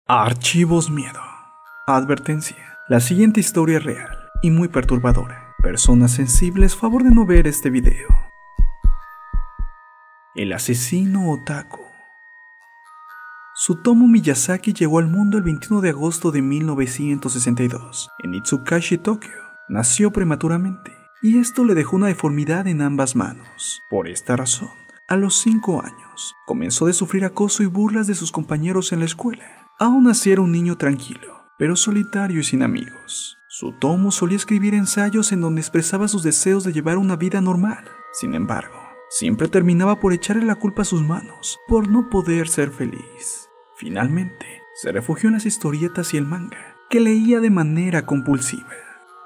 Archivos Miedo. Advertencia. La siguiente historia es real y muy perturbadora. Personas sensibles, favor de no ver este video. El asesino otaku. Tsutomu Miyazaki llegó al mundo el 21 de agosto de 1962 en Itsukashi, Tokio. Nació prematuramente y esto le dejó una deformidad en ambas manos. Por esta razón, a los 5 años, comenzó a sufrir acoso y burlas de sus compañeros en la escuela. Aún así era un niño tranquilo, pero solitario y sin amigos. Tsutomu solía escribir ensayos en donde expresaba sus deseos de llevar una vida normal. Sin embargo, siempre terminaba por echarle la culpa a sus manos por no poder ser feliz. Finalmente, se refugió en las historietas y el manga, que leía de manera compulsiva.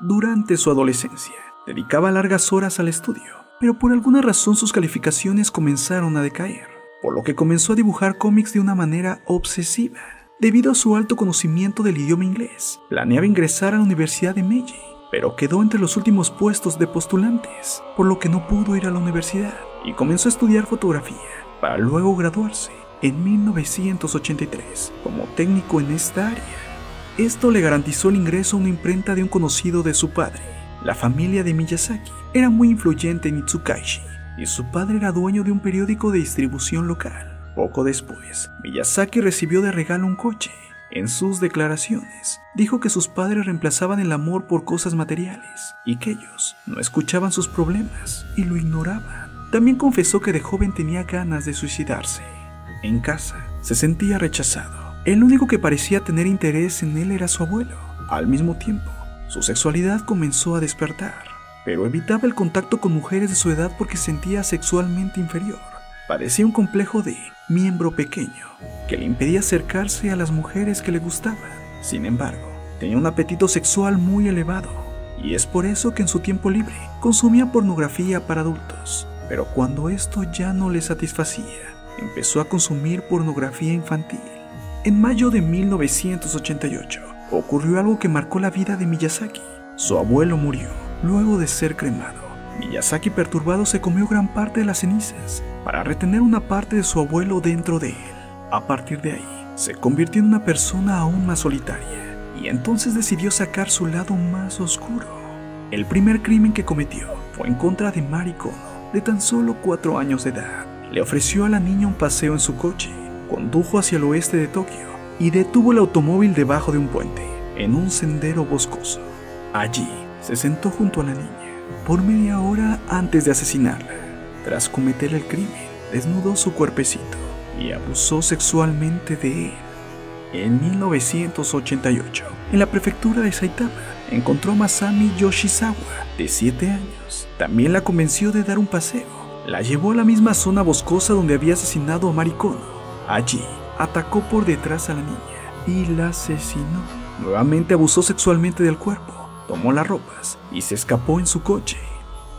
Durante su adolescencia, dedicaba largas horas al estudio, pero por alguna razón sus calificaciones comenzaron a decaer, por lo que comenzó a dibujar cómics de una manera obsesiva. Debido a su alto conocimiento del idioma inglés, planeaba ingresar a la Universidad de Meiji, pero quedó entre los últimos puestos de postulantes, por lo que no pudo ir a la universidad y comenzó a estudiar fotografía, para luego graduarse en 1983 como técnico en esta área. Esto le garantizó el ingreso a una imprenta de un conocido de su padre. La familia de Miyazaki era muy influyente en Itsukashi, y su padre era dueño de un periódico de distribución local. Poco después, Miyazaki recibió de regalo un coche. En sus declaraciones, dijo que sus padres reemplazaban el amor por cosas materiales y que ellos no escuchaban sus problemas y lo ignoraban. También confesó que de joven tenía ganas de suicidarse. En casa, se sentía rechazado. El único que parecía tener interés en él era su abuelo. Al mismo tiempo, su sexualidad comenzó a despertar, pero evitaba el contacto con mujeres de su edad porque se sentía sexualmente inferior. Padecía un complejo de miembro pequeño que le impedía acercarse a las mujeres que le gustaban. Sin embargo, tenía un apetito sexual muy elevado y es por eso que en su tiempo libre consumía pornografía para adultos. Pero cuando esto ya no le satisfacía, empezó a consumir pornografía infantil. En mayo de 1988 ocurrió algo que marcó la vida de Miyazaki. Su abuelo murió luego de ser cremado. Miyazaki, perturbado, se comió gran parte de las cenizas para retener una parte de su abuelo dentro de él. A partir de ahí, se convirtió en una persona aún más solitaria y entonces decidió sacar su lado más oscuro. El primer crimen que cometió fue en contra de Mari Kono, de tan solo 4 años de edad. Le ofreció a la niña un paseo en su coche, condujo hacia el oeste de Tokio y detuvo el automóvil debajo de un puente, en un sendero boscoso. Allí, se sentó junto a la niña por media hora antes de asesinarla. Tras cometer el crimen, desnudó su cuerpecito y abusó sexualmente de él. En 1988, en la prefectura de Saitama, encontró a Masami Yoshizawa, de 7 años. También la convenció de dar un paseo. La llevó a la misma zona boscosa donde había asesinado a Mari Kono. Allí, atacó por detrás a la niña y la asesinó. Nuevamente abusó sexualmente del cuerpo. Tomó las ropas y se escapó en su coche.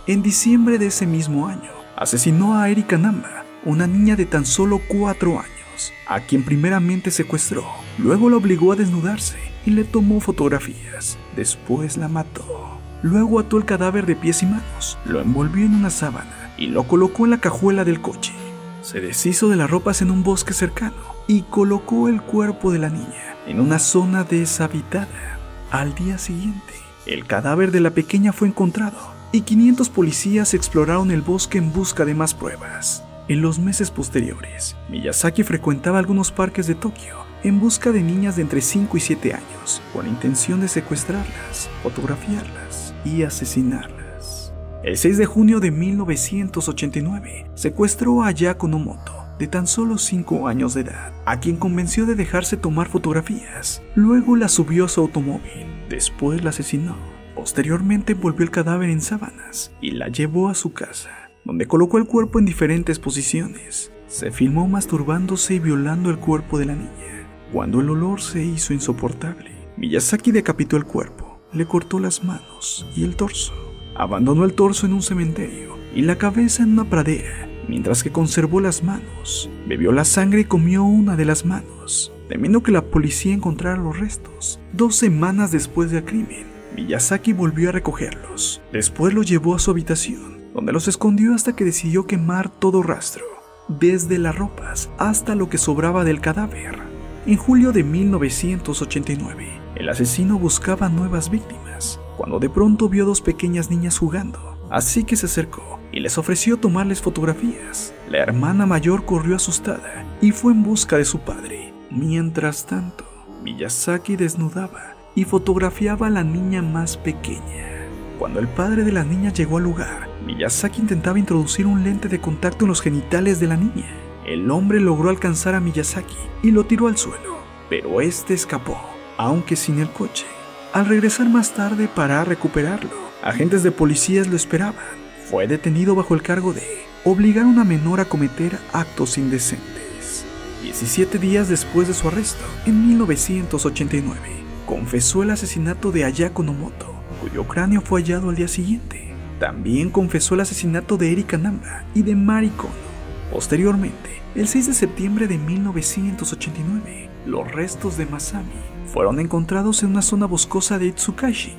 En diciembre de ese mismo año, asesinó a Erika Namba, una niña de tan solo 4 años, a quien primeramente secuestró. Luego la obligó a desnudarse y le tomó fotografías. Después la mató. Luego ató el cadáver de pies y manos, lo envolvió en una sábana y lo colocó en la cajuela del coche. Se deshizo de las ropas en un bosque cercano y colocó el cuerpo de la niña en una zona deshabitada. Al día siguiente, el cadáver de la pequeña fue encontrado y 500 policías exploraron el bosque en busca de más pruebas. En los meses posteriores, Miyazaki frecuentaba algunos parques de Tokio en busca de niñas de entre 5 y 7 años, con la intención de secuestrarlas, fotografiarlas y asesinarlas. El 6 de junio de 1989, secuestró a Ayako Nomoto, de tan solo 5 años de edad, a quien convenció de dejarse tomar fotografías. Luego la subió a su automóvil. Después la asesinó. Posteriormente envolvió el cadáver en sábanas y la llevó a su casa, donde colocó el cuerpo en diferentes posiciones. Se filmó masturbándose y violando el cuerpo de la niña. Cuando el olor se hizo insoportable, Miyazaki decapitó el cuerpo, le cortó las manos y el torso. Abandonó el torso en un cementerio y la cabeza en una pradera, mientras que conservó las manos. Bebió la sangre y comió una de las manos, temiendo que la policía encontrara los restos. 2 semanas después del crimen, Miyazaki volvió a recogerlos. Después los llevó a su habitación, donde los escondió hasta que decidió quemar todo rastro, desde las ropas hasta lo que sobraba del cadáver. En julio de 1989, el asesino buscaba nuevas víctimas, cuando de pronto vio a dos pequeñas niñas jugando, así que se acercó y les ofreció tomarles fotografías. La hermana mayor corrió asustada y fue en busca de su padre. Mientras tanto, Miyazaki desnudaba y fotografiaba a la niña más pequeña. Cuando el padre de la niña llegó al lugar, Miyazaki intentaba introducir un lente de contacto en los genitales de la niña. El hombre logró alcanzar a Miyazaki y lo tiró al suelo, pero este escapó, aunque sin el coche. Al regresar más tarde para recuperarlo, agentes de policías lo esperaban. Fue detenido bajo el cargo de obligar a una menor a cometer actos indecentes. 17 días después de su arresto, en 1989, confesó el asesinato de Ayako Nomoto, cuyo cráneo fue hallado al día siguiente. También confesó el asesinato de Erika Namba y de Mari Kono. Posteriormente, el 6 de septiembre de 1989, los restos de Masami fueron encontrados en una zona boscosa de Itsukashi.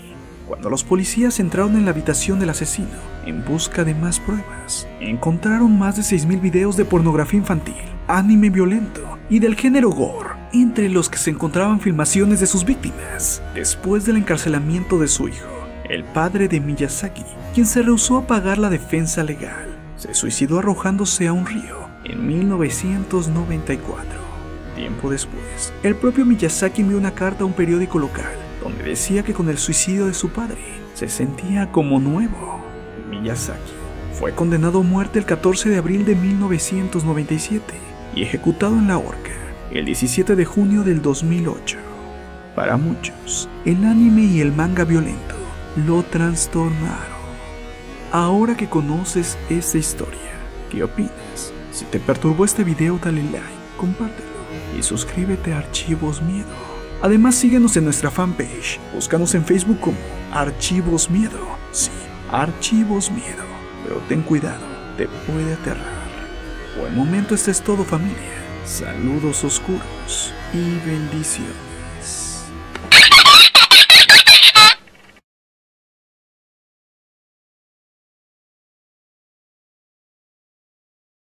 Cuando los policías entraron en la habitación del asesino en busca de más pruebas, encontraron más de 6.000 videos de pornografía infantil, anime violento y del género gore, entre los que se encontraban filmaciones de sus víctimas. Después del encarcelamiento de su hijo, el padre de Miyazaki, quien se rehusó a pagar la defensa legal, se suicidó arrojándose a un río en 1994. Tiempo después, el propio Miyazaki envió una carta a un periódico local donde decía que con el suicidio de su padre se sentía como nuevo. Miyazaki fue condenado a muerte el 14 de abril de 1997 y ejecutado en la horca el 17 de junio del 2008. Para muchos, el anime y el manga violento lo trastornaron. Ahora que conoces esta historia, ¿qué opinas? Si te perturbó este video, dale like, compártelo y suscríbete a Archivos Miedo. Además, síguenos en nuestra fanpage. Búscanos en Facebook como Archivos Miedo. Sí, Archivos Miedo. Pero ten cuidado, te puede aterrar. Por el momento esto es todo, familia. Saludos oscuros y bendiciones.